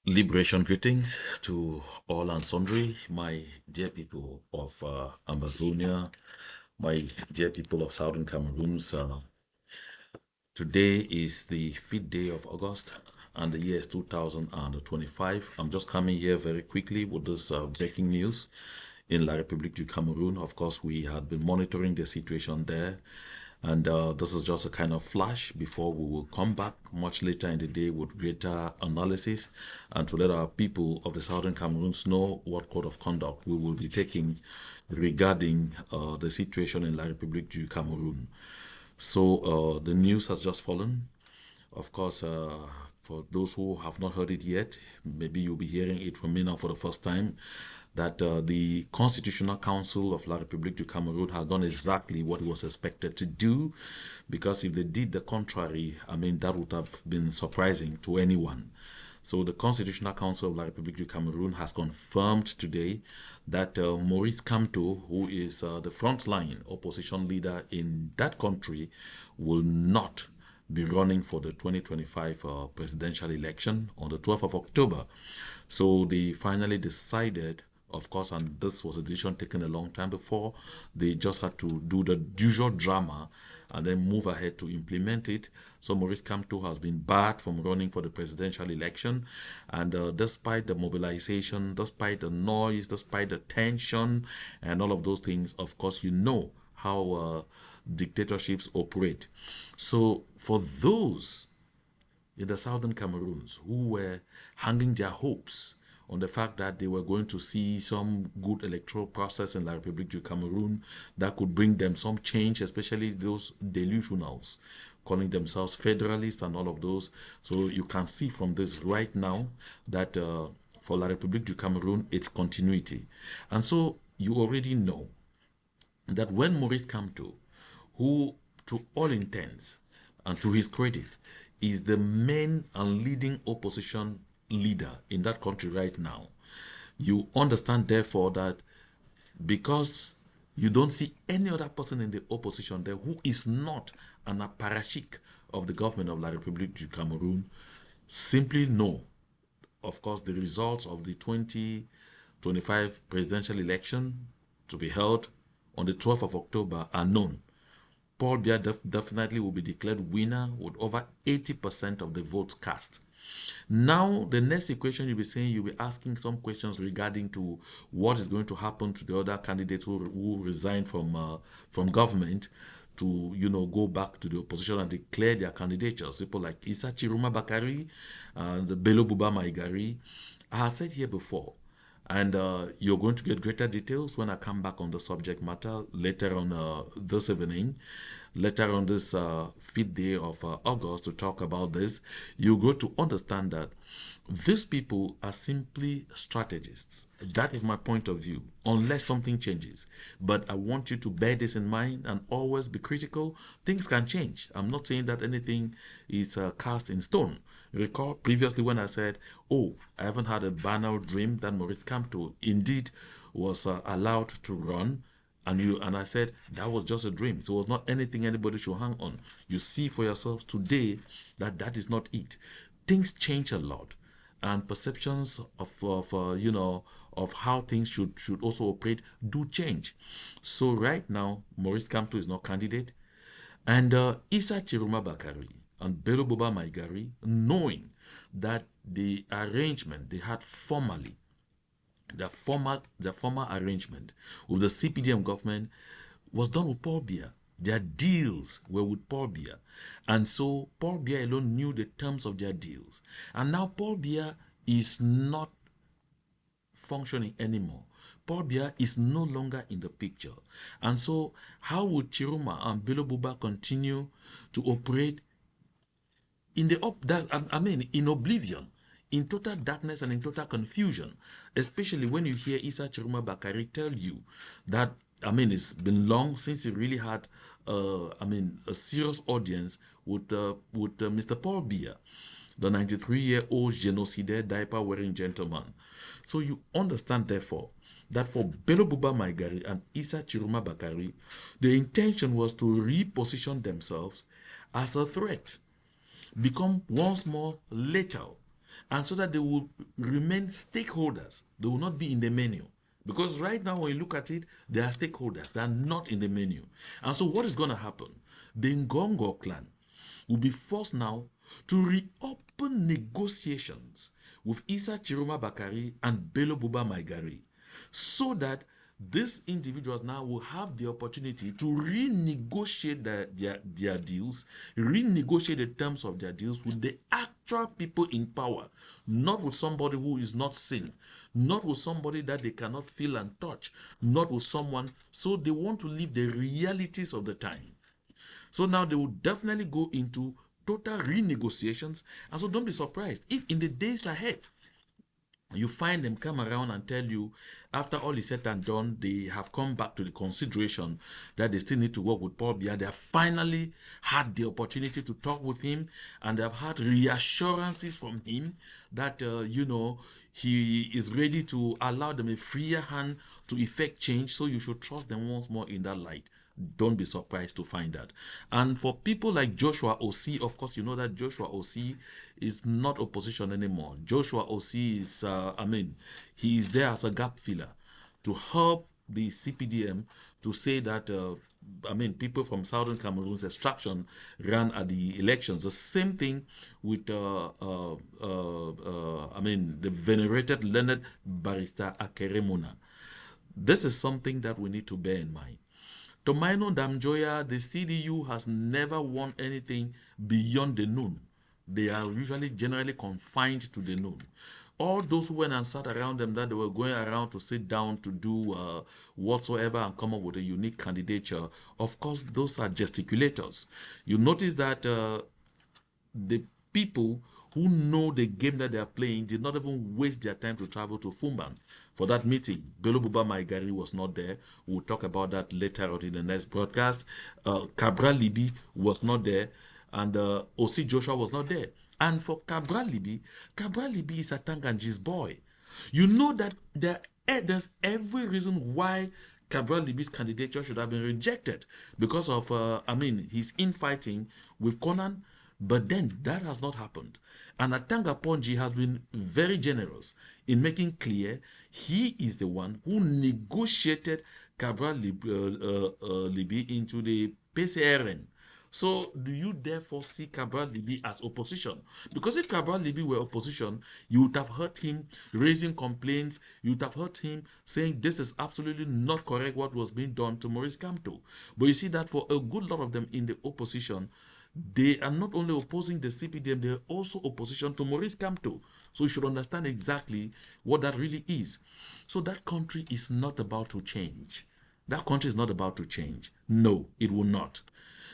Liberation greetings to all and sundry, my dear people of Amazonia, my dear people of Southern Cameroon. Today is the 5th day of August and the year is 2025. I'm just coming here very quickly with this breaking news in La République du Cameroon. Of course, we had been monitoring the situation there, and this is just a kind of flash before we will come back much later in the day with greater analysis and to let our people of the Southern Cameroons know what code of conduct we will be taking regarding the situation in La République du Cameroon. So the news has just fallen. Of course, for those who have not heard it yet, maybe you'll be hearing it from me now for the first time, that the Constitutional Council of La République du Cameroon has done exactly what it was expected to do, because if they did the contrary, that would have been surprising to anyone. So the Constitutional Council of La République du Cameroon has confirmed today that Maurice Kamto, who is the frontline opposition leader in that country, will not be running for the 2025 presidential election on the 12th of October. So they finally decided, of course, and this was a decision taken a long time before, they just had to do the usual drama and then move ahead to implement it. So Maurice Kamto has been barred from running for the presidential election, and despite the mobilization, despite the noise, despite the tension and all of those things, of course, you know how dictatorships operate. So for those in the southern Cameroons who were hanging their hopes on the fact that they were going to see some good electoral process in La République du Cameroon that could bring them some change, especially those delusionals calling themselves federalists and all of those. So you can see from this right now that for La République du Cameroon, it's continuity. And so you already know that when Maurice Kamto, who to all intents and to his credit is the main and leading opposition leader in that country right now, you understand therefore that because you don't see any other person in the opposition there who is not an apparatchik of the government of La République du Cameroon, simply know, of course, the results of the 2025 presidential election to be held on the 12th of October are known. Paul Biya definitely will be declared winner with over 80% of the votes cast. Now, the next equation you'll be saying, you'll be asking some questions regarding to what is going to happen to the other candidates who resigned from government to, go back to the opposition and declare their candidatures. People like Issa Chiruma Bakari and Bello Buba Maigari. I have said here before, and you're going to get greater details when I come back on the subject matter later on this evening, later on this 5th day of August to talk about this. You're going to understand that these people are simply strategists. That is my point of view, unless something changes. But I want you to bear this in mind and always be critical. Things can change. I'm not saying that anything is cast in stone. Recall previously when I said, oh, I haven't had a banal dream that Maurice Kamto indeed was allowed to run. And I said that was just a dream. So it was not anything anybody should hang on. You see for yourselves today that that is not it. Things change a lot, and perceptions of how things should also operate do change. So right now, Maurice Kamto is not candidate, and Issa Chiruma Bakari and Bello Buba Maigari, knowing that the arrangement they had formally, the formal arrangement with the CPDM government was done with Paul Biya. Their deals were with Paul Biya. And so Paul Biya alone knew the terms of their deals. And now Paul Biya is not functioning anymore. Paul Biya is no longer in the picture. And so how would Chiruma and Bello Buba continue to operate in in oblivion, in total darkness and in total confusion, especially when you hear Issa Chiruma Bakari tell you that, it's been long since he really had, a serious audience with Mr. Paul Biya, the 93-year-old genocidaire diaper-wearing gentleman. So you understand, therefore, that for Bello Buba Maigari and Issa Chiruma Bakari, the intention was to reposition themselves as a threat, become once more lethal, and so that they will remain stakeholders. They will not be in the menu. Because right now, when you look at it, they are stakeholders. They are not in the menu. And so what is going to happen? The Ngongo clan will be forced now to reopen negotiations with Isa Chiroma Bakari and Bello Buba Maigari, so that these individuals now will have the opportunity to renegotiate their deals, renegotiate the terms of their deals with the actual people in power, not with somebody who is not seen, not with somebody that they cannot feel and touch, not with someone. So they want to live the realities of the time. So now they will definitely go into total renegotiations. And so don't be surprised if in the days ahead, you find them come around and tell you, after all is said and done, they have come back to the consideration that they still need to work with Paul Biya. They have finally had the opportunity to talk with him, and they have had reassurances from him that, he is ready to allow them a freer hand to effect change. So you should trust them once more in that light. Don't be surprised to find that. And for people like Joshua Osi, of course, you know that Joshua Osi is not opposition anymore. Joshua Osi is, he is there as a gap filler to help the CPDM to say that, people from Southern Cameroon's extraction ran at the elections. The same thing with, the venerated Leonard Barrister Akeremona. This is something that we need to bear in mind. Tomaino Damjoya, the CDU has never won anything beyond the noon. They are usually generally confined to the noon. All those who went and sat around them, that they were going around to sit down to do whatsoever and come up with a unique candidature, of course, those are gesticulators. You notice that the people who know the game that they are playing did not even waste their time to travel to Fumban for that meeting. Bello Buba Maigari was not there. We'll talk about that later on in the next broadcast. Cabral Libi was not there, and Osi Joshua was not there. And for Cabral Libi is a Tanganji's boy. You know that there's every reason why Cabral Libi's candidature should have been rejected because of, his infighting with Conan. But then that has not happened. And Atanga Ponji has been very generous in making clear he is the one who negotiated Cabral Libi into the PCRN. So do you therefore see Cabral Libi as opposition? Because if Cabral Libi were opposition, you would have heard him raising complaints. You would have heard him saying this is absolutely not correct what was being done to Maurice Kamto. But you see that for a good lot of them in the opposition, they are not only opposing the CPDM, they are also opposition to Maurice Kamto. So you should understand exactly what that really is. So that country is not about to change. That country is not about to change. No, it will not.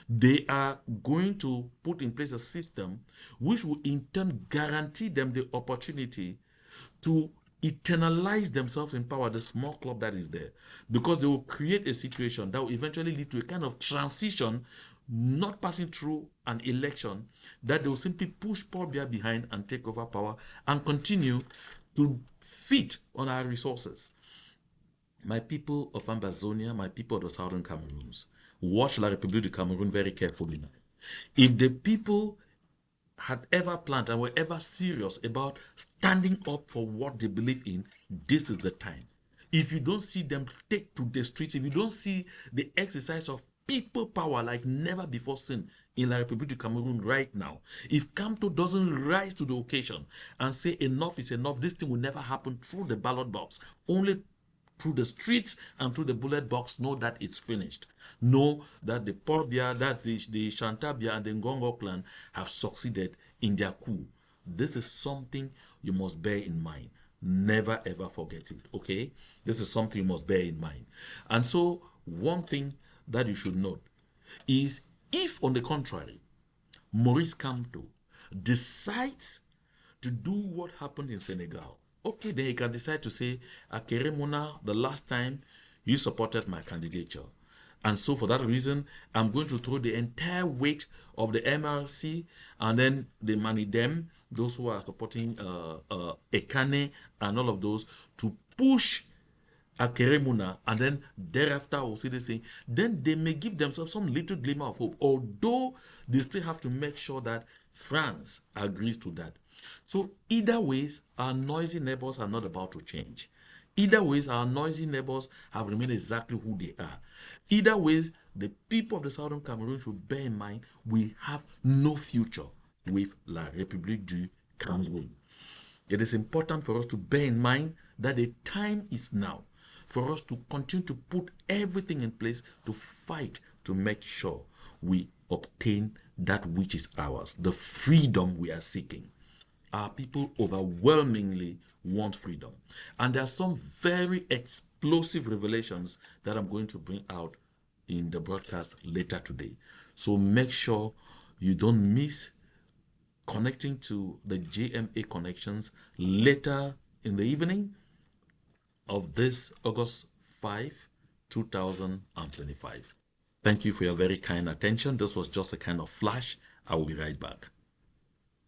They are going to put in place a system which will in turn guarantee them the opportunity to eternalize themselves in power, the small club that is there, because they will create a situation that will eventually lead to a kind of transition, not passing through an election, that they will simply push Paul Biya behind and take over power and continue to feed on our resources. My people of Ambazonia, my people of the Southern Cameroons, watch La République du Cameroon very carefully now. If the people had ever planned and were ever serious about standing up for what they believe in, this is the time. If you don't see them take to the streets, if you don't see the exercise of people power like never before seen in La République du Cameroon right now, if Kamto doesn't rise to the occasion and say enough is enough, this thing will never happen through the ballot box, only through the streets and through the bullet box. Know that it's finished. Know that the Paul Biya, that the Shantabia and the Ngongo clan have succeeded in their coup. This is something you must bear in mind. Never ever forget it, okay? This is something you must bear in mind. And so one thing that you should note is, if on the contrary, Maurice Kamto decides to do what happened in Senegal, okay, then he can decide to say, Akeremona, the last time you supported my candidature, and so for that reason, I'm going to throw the entire weight of the MRC and then the Manidem, those who are supporting Ekane and all of those, to push Akeremuna, and then thereafter we'll see this thing. Then they may give themselves some little glimmer of hope, although they still have to make sure that France agrees to that. So either ways, our noisy neighbors are not about to change. Either ways, our noisy neighbors have remained exactly who they are. Either ways, the people of the Southern Cameroon should bear in mind we have no future with La République du Cameroon. It is important for us to bear in mind that the time is now for us to continue to put everything in place to fight to make sure we obtain that which is ours, the freedom we are seeking. Our people overwhelmingly want freedom. And there are some very explosive revelations that I'm going to bring out in the broadcast later today. So make sure you don't miss connecting to the JMA connections later in the evening of this August 5, 2025. Thank you for your very kind attention. This was just a kind of flash. I will be right back.